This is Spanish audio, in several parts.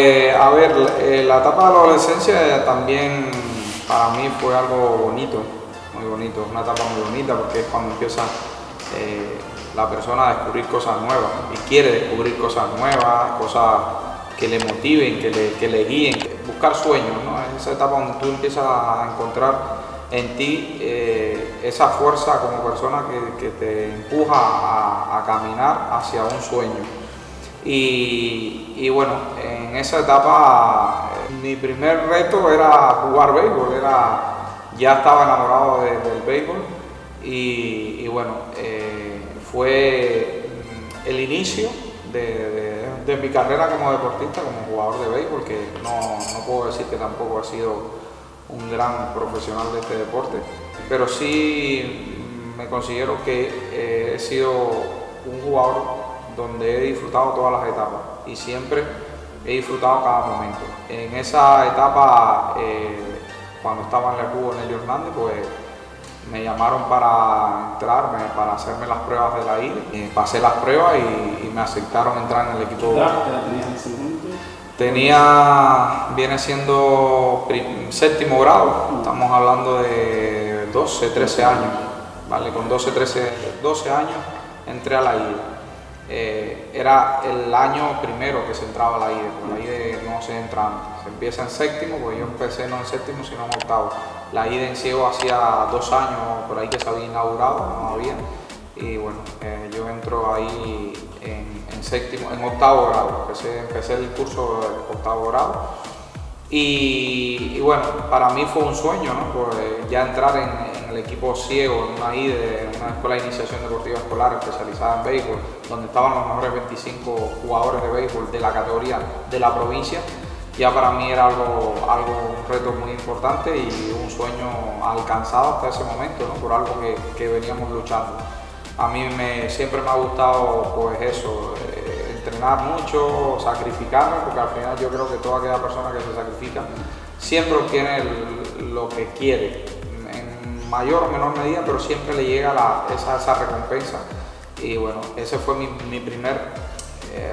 Pues a ver, la etapa de la adolescencia también para mí fue algo bonito, muy bonito, una etapa muy bonita porque es cuando empieza la persona a descubrir cosas nuevas y quiere descubrir cosas nuevas, cosas que le motiven, que le guíen, buscar sueños, ¿no? Es esa etapa donde tú empiezas a encontrar en ti esa fuerza como persona que te empuja a caminar hacia un sueño. Y bueno, en esa etapa mi primer reto era jugar béisbol, ya estaba enamorado del béisbol y bueno, fue el inicio de mi carrera como deportista, como jugador de béisbol, que no puedo decir que tampoco he sido un gran profesional de este deporte, pero sí me considero que he sido un jugador donde he disfrutado todas las etapas y siempre he disfrutado cada momento. En esa etapa, cuando estaba en el club Nelio Hernández, pues me llamaron para entrarme, para hacerme las pruebas de la IDE. Pasé las pruebas y me aceptaron entrar en el equipo. ¿Qué edad tenías en ese momento? Viene siendo séptimo grado, estamos hablando de 12, 13 años, ¿vale? Con 12 años entré a la IDE. Era el año primero que se entraba a la IDE, porque la IDE no se entra antes, se empieza en séptimo, porque yo empecé no en séptimo sino en octavo. La IDE en Ciego hacía 2 años por ahí que se había inaugurado, no había, y bueno, yo entro ahí en octavo grado, empecé el curso de octavo grado. Y bueno, para mí fue un sueño, ¿no? Pues ya entrar en el equipo Ciego, en una IDE, en una escuela de iniciación deportiva escolar especializada en béisbol, donde estaban los mejores 25 jugadores de béisbol de la categoría de la provincia, ya para mí era un reto muy importante y un sueño alcanzado hasta ese momento, ¿no? Por algo que veníamos luchando. A mí siempre me ha gustado pues eso, entrenar mucho, sacrificarme, porque al final yo creo que toda aquella persona que se sacrifica siempre obtiene lo que quiere, en mayor o menor medida, pero siempre le llega esa recompensa. Y bueno, esa fue mi primer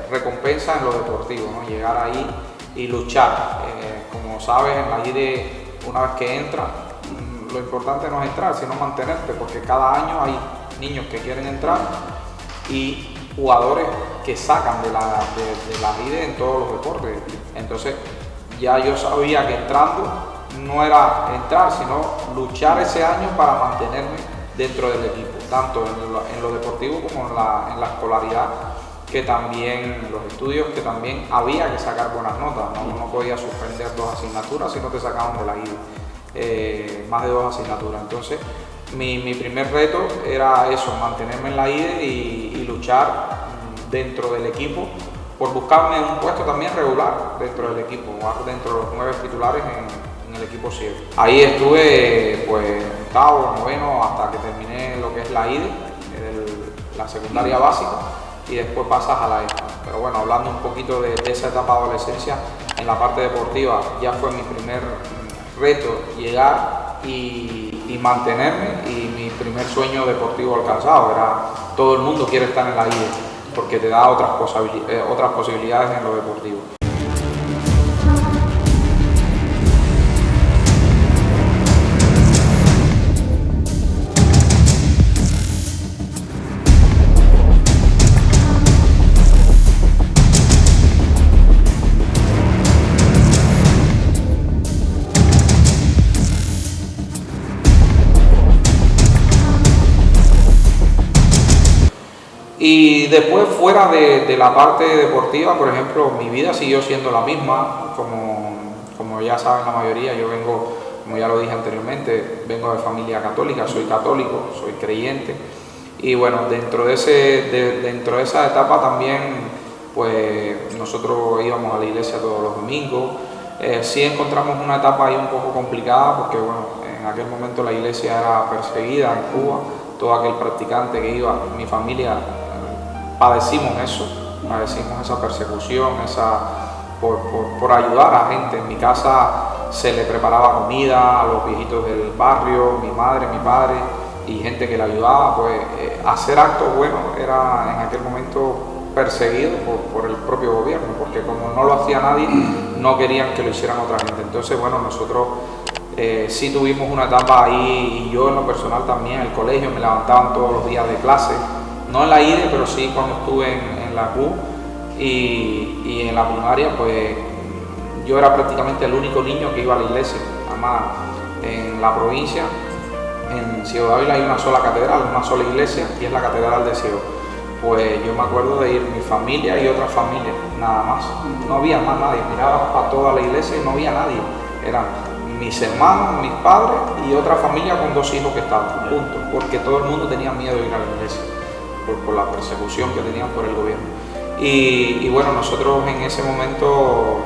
recompensa en lo deportivo, ¿no? Llegar ahí y luchar. Como sabes, en la IDE, una vez que entras, lo importante no es entrar, sino mantenerte, porque cada año hay niños que quieren entrar y jugadores que sacan de la IDE en todos los deportes. Entonces ya yo sabía que entrando no era entrar, sino luchar ese año para mantenerme dentro del equipo, tanto en lo deportivo como en la escolaridad, que también los estudios, que también había que sacar buenas notas, no podía suspender 2 asignaturas si no te sacaban de la IDE, más de 2 asignaturas. Entonces mi primer reto era eso, mantenerme en la IDE y luchar dentro del equipo por buscarme un puesto también regular dentro del equipo, dentro de los 9 titulares en el equipo Ciego. Ahí estuve pues octavo, noveno, hasta que terminé lo que es la IDE, la secundaria básica, y después pasas a la ESPA. Pero bueno, hablando un poquito de esa etapa de adolescencia, en la parte deportiva ya fue mi primer reto llegar y mantenerme, y mi primer sueño deportivo alcanzado. Todo el mundo quiere estar en la IDE porque te da otras posibilidades en lo deportivo. Y después, fuera de la parte deportiva, por ejemplo, mi vida siguió siendo la misma, como ya saben la mayoría. Yo vengo, como ya lo dije anteriormente, vengo de familia católica, soy católico, soy creyente, y bueno, dentro de esa etapa también, pues nosotros íbamos a la iglesia todos los domingos. Sí encontramos una etapa ahí un poco complicada, porque bueno, en aquel momento la iglesia era perseguida en Cuba. Todo aquel practicante que iba, mi familia, padecimos esa persecución, por ayudar a gente. En mi casa se le preparaba comida a los viejitos del barrio, mi madre, mi padre y gente que le ayudaba. Pues hacer actos buenos era en aquel momento perseguido por el propio gobierno, porque como no lo hacía nadie, no querían que lo hicieran otra gente. Entonces, bueno, nosotros sí tuvimos una etapa ahí, y yo en lo personal también, en el colegio me levantaban todos los días de clase, no en la IDE, pero sí cuando estuve en la CU y en la primaria, pues yo era prácticamente el único niño que iba a la iglesia. Además, en la provincia, en Ciego de Ávila hay una sola catedral, una sola iglesia, y es la Catedral de Ciego. Pues yo me acuerdo de ir mi familia y otras familias, nada más. No había más nadie, miraba para toda la iglesia y no había nadie. Eran mis hermanos, mis padres y otra familia con 2 hijos que estaban, punto. Porque todo el mundo tenía miedo de ir a la iglesia, por la persecución que tenían por el gobierno. Y bueno, nosotros en ese momento,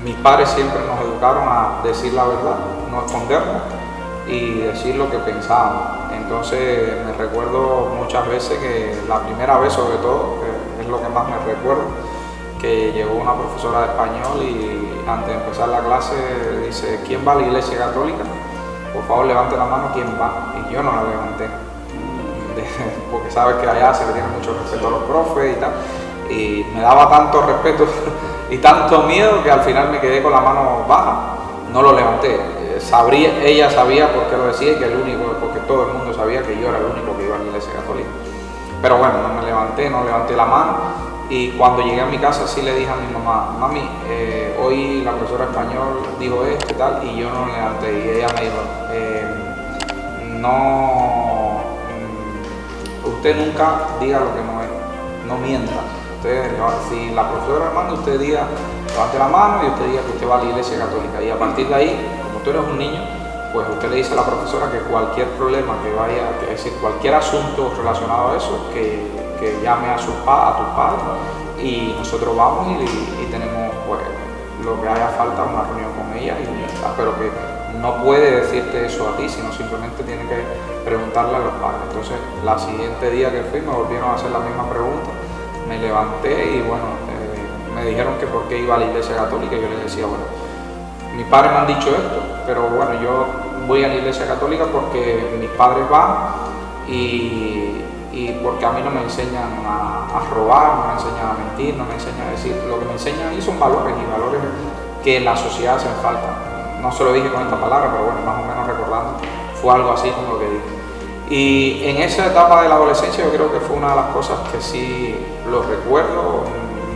mis padres siempre nos educaron a decir la verdad, no escondernos y decir lo que pensábamos. Entonces me recuerdo muchas veces que la primera vez, sobre todo, que es lo que más me recuerdo, que llegó una profesora de español y antes de empezar la clase dice: ¿quién va a la iglesia católica? Por favor, levante la mano, ¿quién va? Y yo no la levanté, porque sabes que allá se le tiene mucho respeto a los profes y tal, y me daba tanto respeto y tanto miedo que al final me quedé con la mano baja, no lo levanté. Ella sabía por qué lo decía, y que porque todo el mundo sabía que yo era el único que iba a la iglesia católica. Pero bueno, no levanté la mano, y cuando llegué a mi casa sí le dije a mi mamá: mami, hoy la profesora de español dijo esto y tal, y yo no levanté. Y ella me dijo: no, usted nunca diga lo que no es, no mienta. Si la profesora manda, usted diga, levante la mano y usted diga que usted va a la iglesia católica, y a partir de ahí, como tú eres un niño, pues usted le dice a la profesora que cualquier problema que vaya, es decir, cualquier asunto relacionado a eso, que llame a tus padres, y nosotros vamos y tenemos, pues, lo que haya falta, una reunión con ella, pero que no puede decirte eso a ti, sino simplemente tiene que preguntarle a los padres. Entonces, la siguiente día que fui me volvieron a hacer la misma pregunta, me levanté y bueno, me dijeron que por qué iba a la iglesia católica, y yo les decía: bueno, mis padres me han dicho esto, pero bueno, yo voy a la iglesia católica porque mis padres van y porque a mí no me enseñan a robar, no me enseñan a mentir, no me enseñan a decir. Lo que me enseñan ahí son valores, y valores que en la sociedad hacen falta. No se lo dije con esta palabra, pero bueno, más o menos recordando, fue algo así como lo que dije. Y en esa etapa de la adolescencia yo creo que fue una de las cosas que sí lo recuerdo,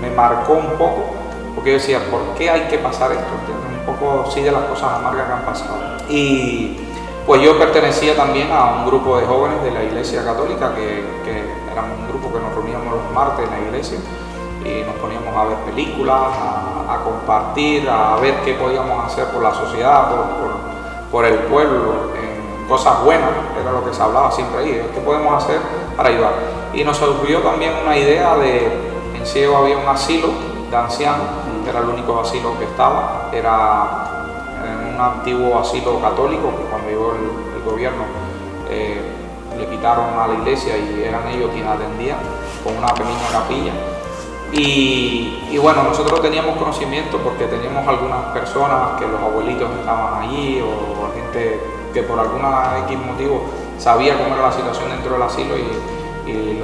me marcó un poco, porque yo decía: ¿por qué hay que pasar esto? ¿Entiendes? Un poco sí de las cosas amargas que han pasado. Y pues yo pertenecía también a un grupo de jóvenes de la iglesia católica, que éramos un grupo que nos reuníamos los martes en la iglesia y nos poníamos a ver películas, a compartir, a ver qué podíamos hacer por la sociedad, por el pueblo, cosas buenas, era lo que se hablaba siempre ahí, qué podemos hacer para ayudar. Y nos surgió también una idea en Ciego había un asilo de ancianos, que era el único asilo que estaba, era un antiguo asilo católico que cuando llegó el gobierno le quitaron a la iglesia y eran ellos quienes atendían, con una pequeña capilla. Y bueno, nosotros teníamos conocimiento porque teníamos algunas personas que los abuelitos estaban allí, o gente que por alguna X motivo sabía cómo era la situación dentro del asilo, y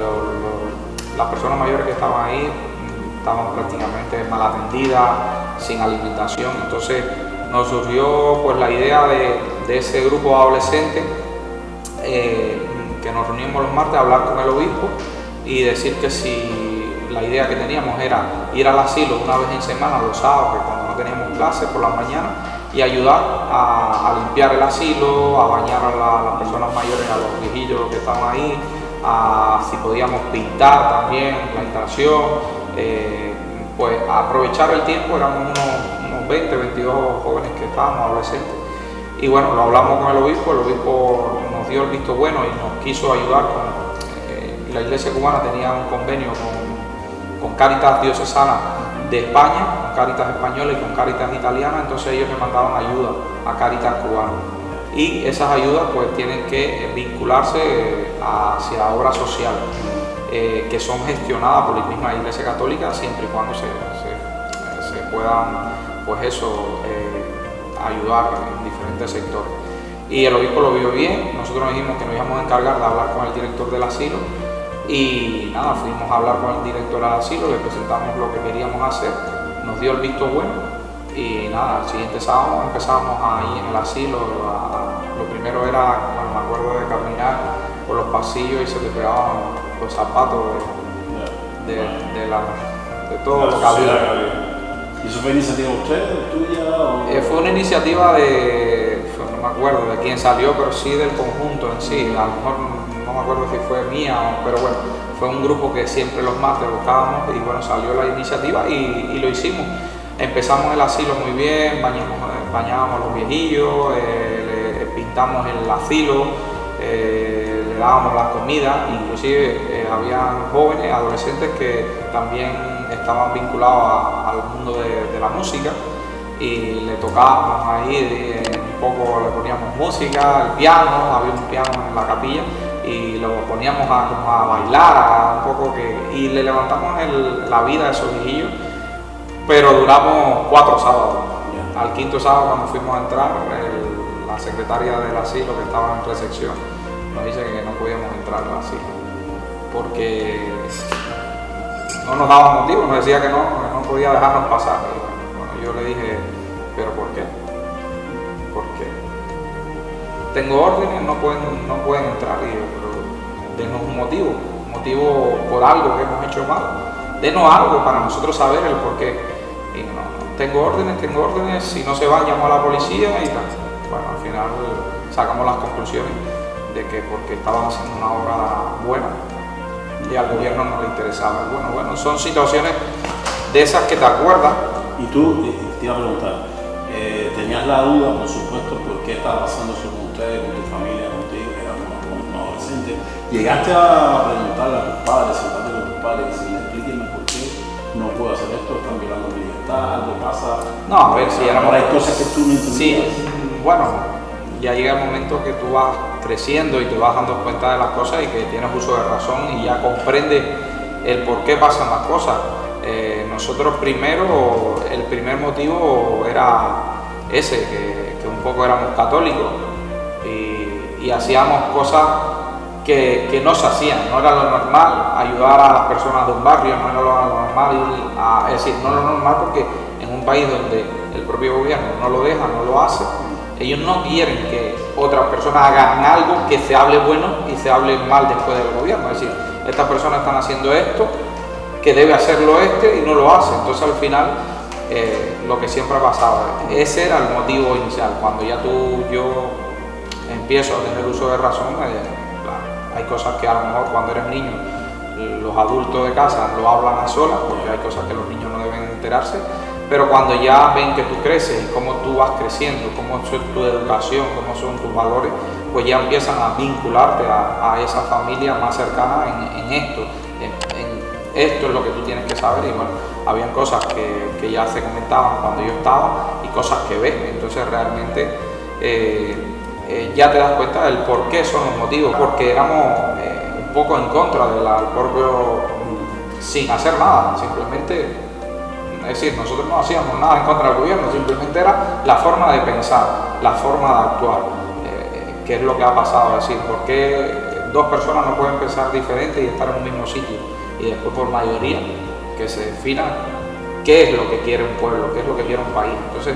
las personas mayores que estaban ahí estaban prácticamente mal atendidas, sin alimentación. Entonces nos surgió pues la idea de ese grupo de adolescentes que nos reuníamos los martes a hablar con el obispo y decir que si la idea que teníamos era ir al asilo una vez en semana, los sábados, que cuando no teníamos clases por las mañanas, y ayudar a limpiar el asilo, a bañar a las personas mayores, a los viejillos que estaban ahí, si podíamos pintar también la instalación, pues aprovechar el tiempo. Éramos unos 20, 22 jóvenes que estábamos, adolescentes, y bueno, lo hablamos con el obispo nos dio el visto bueno y nos quiso ayudar la iglesia cubana tenía un convenio con Cáritas Diocesana de España, con Cáritas española y con Cáritas italiana. Entonces ellos le mandaban ayuda a Cáritas cubana, y esas ayudas pues tienen que vincularse hacia obras sociales que son gestionadas por la misma Iglesia Católica, siempre y cuando se puedan pues ayudar en diferentes sectores. Y el obispo lo vio bien. Nosotros nos dijimos que nos íbamos a encargar de hablar con el director del asilo, Y nada, fuimos a hablar con el director del asilo, le presentamos lo que queríamos hacer, nos dio el visto bueno y nada, el siguiente sábado empezamos ahí en el asilo. Lo primero era, bueno, me acuerdo de caminar por los pasillos y se te pegaban los zapatos de todo lo que había. ¿Y eso fue iniciativa de usted, tuya? O... Fue una iniciativa no me acuerdo de quién salió, pero sí del conjunto en sí. A lo mejor no me acuerdo si fue mía, pero bueno, fue un grupo que siempre los martes buscábamos y bueno, salió la iniciativa y lo hicimos. Empezamos el asilo muy bien, bañábamos a los viejillos, le pintamos el asilo, le dábamos la comida, inclusive había jóvenes, adolescentes que también estaban vinculados al mundo de la música y le tocábamos ahí, un poco le poníamos música, el piano, había un piano en la capilla y lo poníamos a bailar, un poco y le levantamos la vida a esos viejillos, pero duramos 4 sábados. Al 5.º sábado, cuando fuimos a entrar, la secretaria del asilo que estaba en recepción nos dice que no podíamos entrar al asilo porque no nos daba motivo, nos decía que no podía dejarnos pasar. Y bueno, yo le dije, ¿pero por qué? ¿Por qué? Tengo órdenes, no pueden entrar. Y yo, pero denos un motivo por algo que hemos hecho mal. Denos algo para nosotros saber el por qué. Y no, tengo órdenes, si no se van llamo a la policía y tal. Bueno, al final sacamos las conclusiones de que porque estaban haciendo una obra buena y al gobierno no le interesaba. Bueno, son situaciones de esas que te acuerdas. Y tú, te iba a preguntar, tenías la duda, por supuesto, por qué estaba pasando eso con ustedes, con tu familia, contigo, que eras un adolescente. Llegaste a preguntarle a tus padres, sentarte con tus padres y decirle, explíquenme por qué no puedo hacer esto, están violando mi libertad, algo pasa. No, a ver, si éramos... Hay cosas que tú no entendías. Sí, bueno, ya llega el momento que tú vas creciendo y te vas dando cuenta de las cosas y que tienes uso de razón y ya comprendes el por qué pasan las cosas. Nosotros el primer motivo era ese, que un poco éramos católicos y hacíamos cosas que no se hacían, no era lo normal ayudar a las personas de un barrio, no era lo normal, es decir, no lo normal porque en un país donde el propio gobierno no lo deja, no lo hace, ellos no quieren que otras personas hagan algo que se hable bueno y se hable mal después del gobierno. Es decir, estas personas están haciendo esto, que debe hacerlo y no lo hace. Entonces al final, lo que siempre ha pasado, ese era el motivo inicial. Cuando ya yo empiezo a tener uso de razón, claro, hay cosas que a lo mejor cuando eres niño, los adultos de casa lo hablan a solas, porque hay cosas que los niños no deben enterarse. Pero cuando ya ven que tú creces y cómo tú vas creciendo, cómo es tu educación, cómo son tus valores, pues ya empiezan a vincularte a esa familia más cercana en esto. Esto es lo que tú tienes que saber. Y bueno, habían cosas que ya se comentaban cuando yo estaba y cosas que ves. Entonces realmente ya te das cuenta del por qué son los motivos. Porque éramos un poco en contra del propio, sin hacer nada, simplemente... Es decir, nosotros no hacíamos nada en contra del gobierno, simplemente era la forma de pensar, la forma de actuar, que es lo que ha pasado. Es decir, ¿por qué 2 personas no pueden pensar diferente y estar en un mismo sitio? Y después por mayoría que se defina qué es lo que quiere un pueblo, qué es lo que quiere un país. Entonces,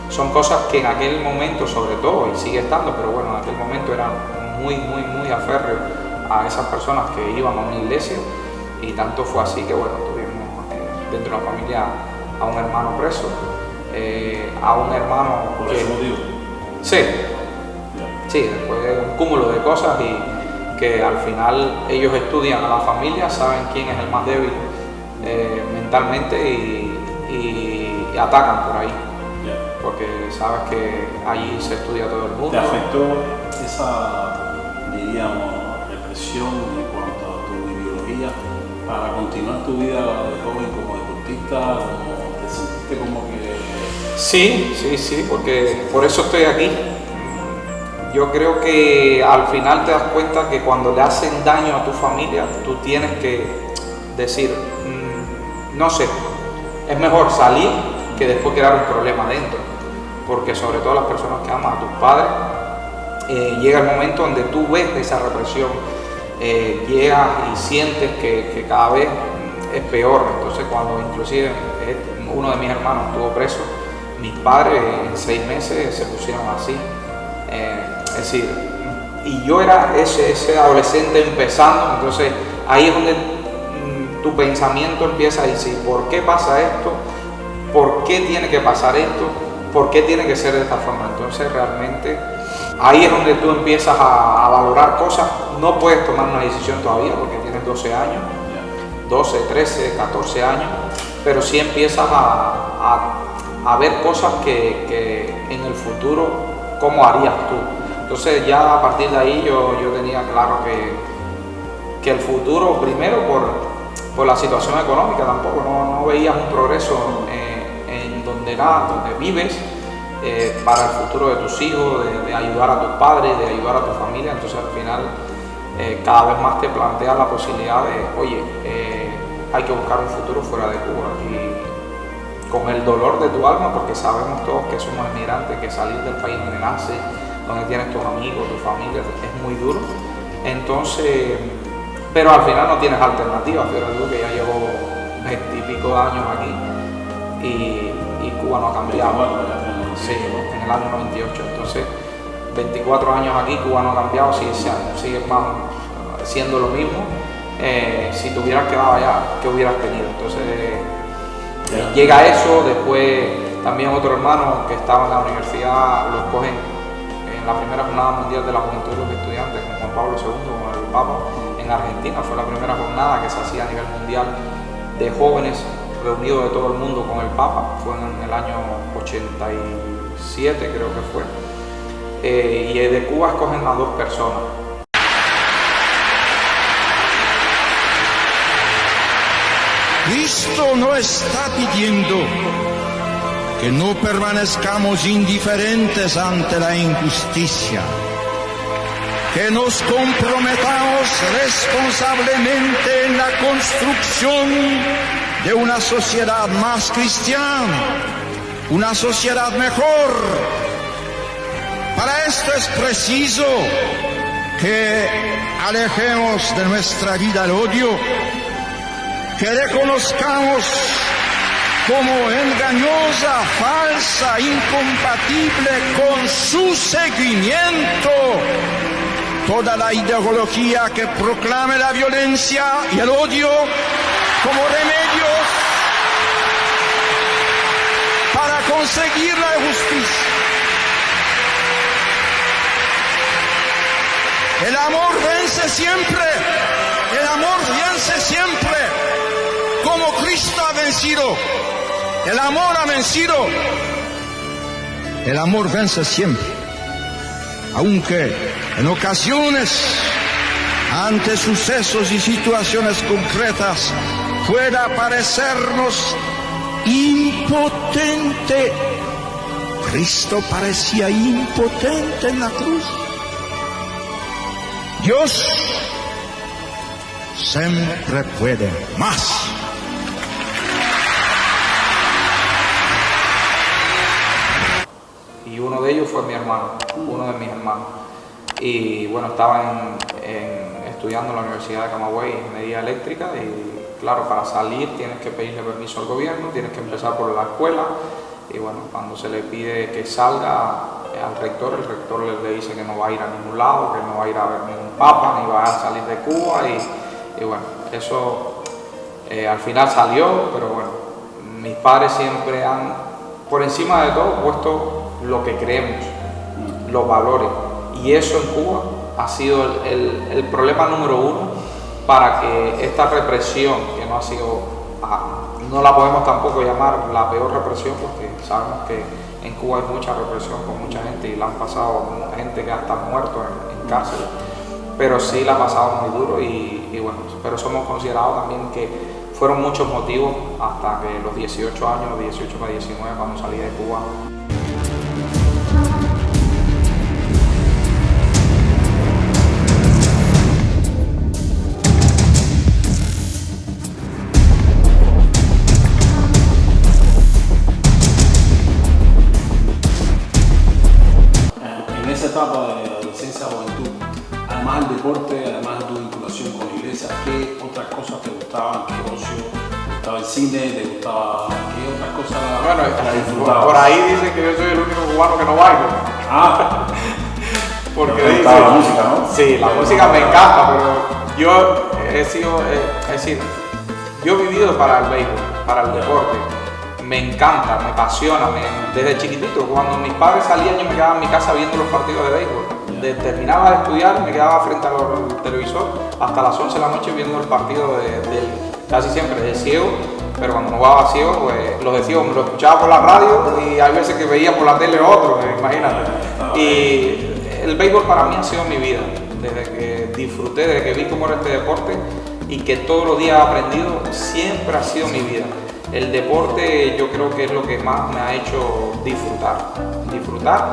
son cosas que en aquel momento, sobre todo, y sigue estando, pero bueno, en aquel momento eran muy aférreos a esas personas que iban a una iglesia, y tanto fue así que bueno, tuvimos dentro de la familia a un hermano preso, a un hermano ¿Por ese motivo? Sí, después de un cúmulo de cosas y que al final ellos estudian a la familia, saben quién es el más débil mentalmente y atacan por ahí, porque sabes que allí se estudia todo el mundo. ¿Te afectó esa, diríamos, represión en cuanto a tu ideología para continuar tu vida de joven como deportista? Como ¿te sentiste como que...? Sí, porque por eso estoy aquí. Yo creo que al final te das cuenta que cuando le hacen daño a tu familia, tú tienes que decir, no sé, es mejor salir que después crear un problema dentro. Porque sobre todo las personas que aman a tus padres, llega el momento donde tú ves esa represión llegas y sientes que cada vez es peor. Entonces cuando inclusive uno de mis hermanos estuvo preso, mis padres en 6 meses se pusieron así. Es decir, y yo era ese adolescente empezando, entonces ahí es donde tu pensamiento empieza a decir, ¿por qué pasa esto? ¿Por qué tiene que pasar esto? ¿Por qué tiene que ser de esta forma? Entonces realmente ahí es donde tú empiezas a valorar cosas. No puedes tomar una decisión todavía porque tienes 12 años, 12, 13, 14 años, pero sí empiezas a ver cosas que en el futuro, ¿cómo harías tú? Entonces ya a partir de ahí yo tenía claro que el futuro, primero por la situación económica, tampoco no veías un progreso en donde vives, para el futuro de tus hijos, de ayudar a tus padres, de ayudar a tu familia. Entonces al final cada vez más te planteas la posibilidad de, oye, hay que buscar un futuro fuera de Cuba, y con el dolor de tu alma, porque sabemos todos que somos emigrantes, que salir del país donde naces, donde tienes tus amigos, tu familia, es muy duro. Entonces, pero al final no tienes alternativa. Pero digo que ya llevo 20 y pico de años aquí y Cuba no ha cambiado. Sí, en el año 98. Entonces, 24 años aquí, Cuba no ha cambiado, sigue siendo lo mismo. Si te hubieras quedado allá, ¿qué hubieras tenido? Entonces, llega eso. Después también otro hermano que estaba en la universidad, lo escogen en la primera jornada mundial de la juventud de los estudiantes con Juan Pablo II, con el Papa, en Argentina. Fue la primera jornada que se hacía a nivel mundial de jóvenes reunidos de todo el mundo con el Papa. Fue en el año 87, creo que fue. Y de Cuba escogen a 2 personas. Cristo no está pidiendo que no permanezcamos indiferentes ante la injusticia, que nos comprometamos responsablemente en la construcción de una sociedad más cristiana, una sociedad mejor. Para esto es preciso que alejemos de nuestra vida el odio, que reconozcamos como engañosa, falsa, incompatible con su seguimiento toda la ideología que proclame la violencia y el odio como remedios para conseguir la justicia. El amor vence siempre, el amor vence siempre, como Cristo ha vencido. El amor ha vencido. El amor vence siempre. Aunque en ocasiones, ante sucesos y situaciones concretas, pueda parecernos impotente. Cristo parecía impotente en la cruz. Dios siempre puede más. Y uno de ellos fue mi hermano, uno de mis hermanos. Y bueno, estaba estudiando en la Universidad de Camagüey ingeniería eléctrica, y claro, para salir tienes que pedirle permiso al gobierno, tienes que empezar por la escuela. Y bueno, cuando se le pide que salga al rector, el rector le dice que no va a ir a ningún lado, que no va a ir a ver ningún papa, ni va a salir de Cuba. Y bueno, eso al final salió, pero bueno, mis padres siempre han, por encima de todo, puesto lo que creemos, los valores. Y eso en Cuba ha sido el problema número 1 para que esta represión, que no ha sido, no la podemos tampoco llamar la peor represión, porque sabemos que en Cuba hay mucha represión con mucha gente y la han pasado gente que hasta muerto en cárcel, pero sí la ha pasado muy duro. Y bueno, pero somos considerados también que fueron muchos motivos hasta que los 18 años, 18 para 19, cuando salí de Cuba. En esa etapa de adolescencia, juventud, además del deporte, además de tu vinculación gustaban? ¿Qué ocio? ¿Te gustaba el cine? ¿Te gustaba qué otras cosas Bueno, la disfrutabas? por ahí dicen que yo soy el único cubano que no bailo. Ah, Porque ¿te gustaba la música, no? Sí, la música me encanta, pero yo he sido, es decir, yo he vivido para el béisbol, para el deporte. Me encanta, me apasiona. Desde chiquitito, cuando mis padres salían, yo me quedaba en mi casa viendo los partidos de béisbol. Terminaba de estudiar, me quedaba frente al televisor hasta las 11 de la noche viendo el partido casi siempre de ciego, pero cuando no jugaba ciego, pues los de ciego me lo escuchaba por la radio y hay veces que veía por la tele otro, imagínate. Y el béisbol para mí ha sido mi vida, desde que disfruté, desde que vi cómo era este deporte y que todos los días he aprendido, siempre ha sido mi vida. El deporte yo creo que es lo que más me ha hecho disfrutar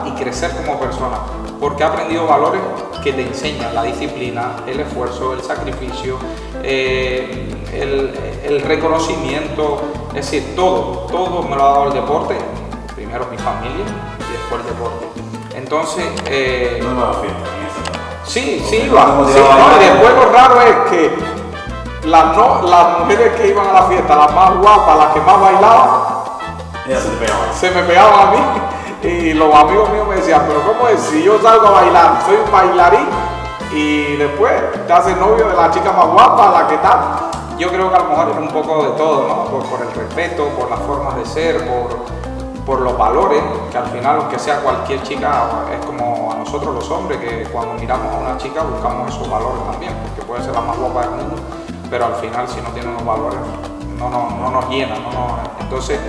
y crecer como persona, porque he aprendido valores que te enseñan la disciplina, el esfuerzo, el sacrificio, el reconocimiento, es decir, todo me lo ha dado el deporte, primero mi familia y después el deporte. Entonces, no iba a la fiesta en esa etapa. sí, iba. Y después lo raro es que las mujeres que iban a la fiesta, las más guapas, las que más bailaban, ellas se me pegaban a mí. Y los amigos míos me decían, pero ¿cómo es? Si yo salgo a bailar, soy un bailarín y después te haces novio de la chica más guapa, la que tal. Yo creo que a lo mejor es un poco de todo, ¿no? Por el respeto, por las formas de ser, por los valores, que al final, aunque sea cualquier chica, es como a nosotros los hombres, que cuando miramos a una chica buscamos esos valores también, porque puede ser la más guapa del mundo, pero al final si no tiene unos valores no nos llena, entonces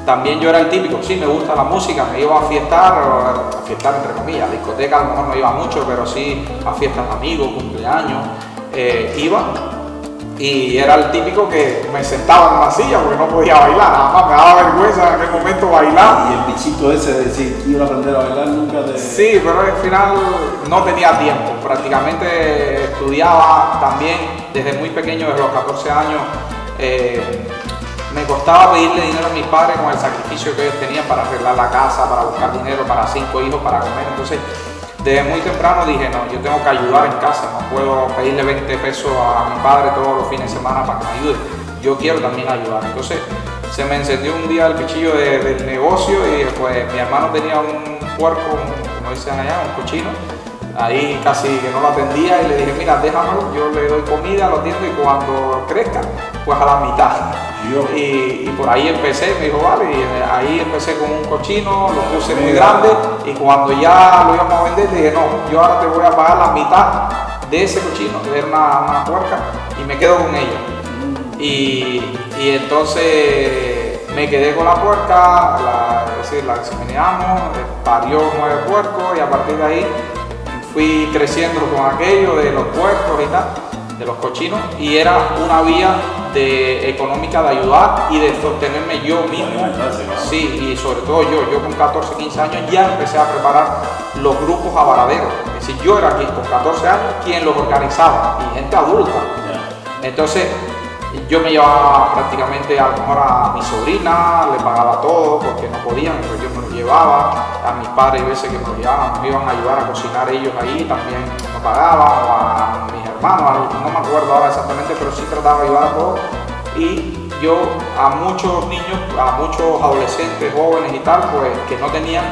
también yo era el típico, sí me gusta la música, me iba a fiestar entre comillas, a discoteca a lo mejor no iba mucho, pero sí a fiestas de amigos, cumpleaños, iba y era el típico que me sentaba en una silla porque no podía bailar, nada más me daba vergüenza en aquel momento bailar. Y el bichito ese de decir quiero aprender a bailar nunca te... Sí, pero al final no tenía tiempo, prácticamente estudiaba también desde muy pequeño, desde los 14 años, me costaba pedirle dinero a mis padres con el sacrificio que ellos tenían para arreglar la casa, para buscar dinero para 5 hijos, para comer, entonces desde muy temprano dije, no, yo tengo que ayudar en casa, no puedo pedirle 20 pesos a mi padre todos los fines de semana para que me ayude, yo quiero también ayudar. Entonces se me encendió un día el bichillo del negocio y pues mi hermano tenía un puerco, como dicen allá, un cochino, ahí casi que no lo atendía y le dije, mira, déjamelo, yo le doy comida, lo atiendo y cuando crezca, pues a la mitad. Y por ahí empecé, me dijo, vale, y ahí empecé con un cochino, lo puse muy grande y cuando ya lo íbamos a vender dije, no, yo ahora te voy a pagar la mitad de ese cochino, que era una puerca, y me quedo con ella. Y entonces me quedé con la puerca, la examinamos, parió 9 puercos y a partir de ahí fui creciendo con aquello de los puercos y tal, de los cochinos, y era una vía económica de ayudar y de sostenerme yo mismo. Sí, y sobre todo yo con 14, 15 años ya empecé a preparar los grupos a varaderos. Es decir, yo era aquí con 14 años quien los organizaba y gente adulta. Entonces yo me llevaba prácticamente a lo mejor a mi sobrina, le pagaba todo porque no podían, pero yo me lo llevaba, a mis padres veces que me lo llevaban, me iban a ayudar a cocinar ellos ahí, también me pagaban, o a mis hermanos, no me acuerdo ahora exactamente, pero sí trataba de ayudar a todos. Y yo a muchos niños, a muchos adolescentes, jóvenes y tal, pues que no tenían,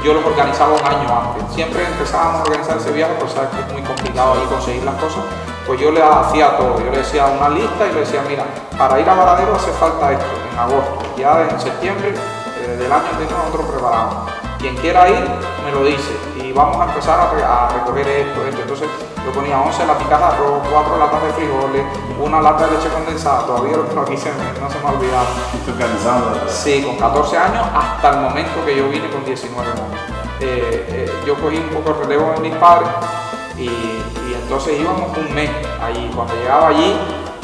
yo los organizaba un año antes. Siempre empezábamos a organizar ese viaje, pues sabes que es muy complicado ahí conseguir las cosas. Pues yo le hacía todo, yo le decía una lista y le decía, mira, para ir a Varadero hace falta esto, en agosto, ya en septiembre del año anterior nosotros preparamos. Quien quiera ir, me lo dice y vamos a empezar a recoger esto. Entonces yo ponía 11 laticas de arroz, 4 latas de frijoles, una lata de leche condensada, todavía lo que aquí no se me ha olvidado. Estoy organizando. Sí, con 14 años hasta el momento que yo vine con 19 años. Yo cogí un poco el relevo de mis padres y entonces íbamos un mes allí. Cuando llegaba allí,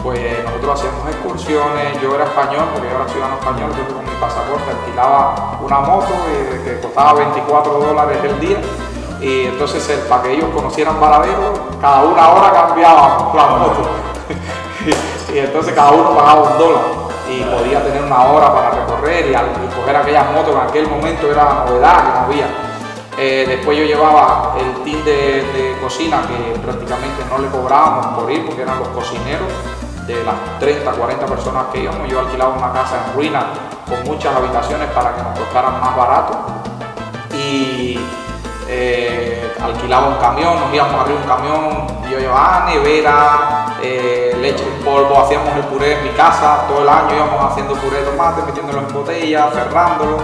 pues nosotros hacíamos excursiones, yo era español, porque yo era ciudadano español, yo con mi pasaporte alquilaba una moto que costaba $24 el día, y entonces para que ellos conocieran Varadero, cada una hora cambiábamos la moto, y entonces cada uno pagaba $1, y podía tener una hora para recorrer y coger aquellas motos, en aquel momento era novedad, que no había. Después yo llevaba el team de cocina, que prácticamente no le cobrábamos por ir porque eran los cocineros de las 30, 40 personas que íbamos, yo alquilaba una casa en ruina con muchas habitaciones para que nos costaran más barato y alquilaba un camión, nos íbamos arriba un camión, yo llevaba nevera, leche en polvo, hacíamos el puré en mi casa, todo el año íbamos haciendo puré de tomate, metiéndolo en botella, cerrándolo.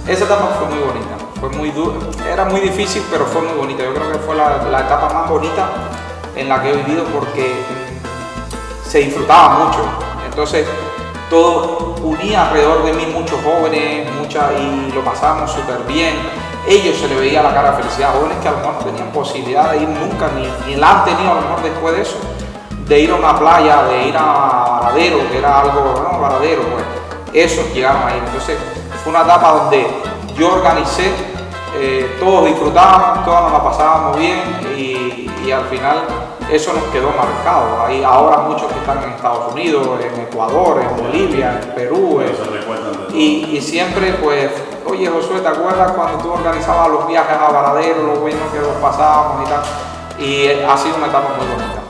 Esa etapa fue muy bonita, fue muy dura, era muy difícil, pero fue muy bonita. Yo creo que fue la etapa más bonita en la que he vivido porque se disfrutaba mucho. Entonces, todo unía alrededor de mí muchos jóvenes, y lo pasábamos súper bien. Ellos se le veía la cara de felicidad, jóvenes que a lo mejor no tenían posibilidad de ir nunca, ni la han tenido a lo mejor después de eso, de ir a una playa, de ir a Varadero, que era algo, no, Varadero, pues, esos llegaron a ir. Entonces, fue una etapa donde yo organicé, todos disfrutábamos, todos nos la pasábamos bien y al final eso nos quedó marcado. Hay ahora muchos que están en Estados Unidos, en Ecuador, en Bolivia, en Perú. Y siempre pues, oye Josué, ¿te acuerdas cuando tú organizabas los viajes a Varadero, lo bueno que los pasábamos y tal? Y ha sido una etapa muy bonita.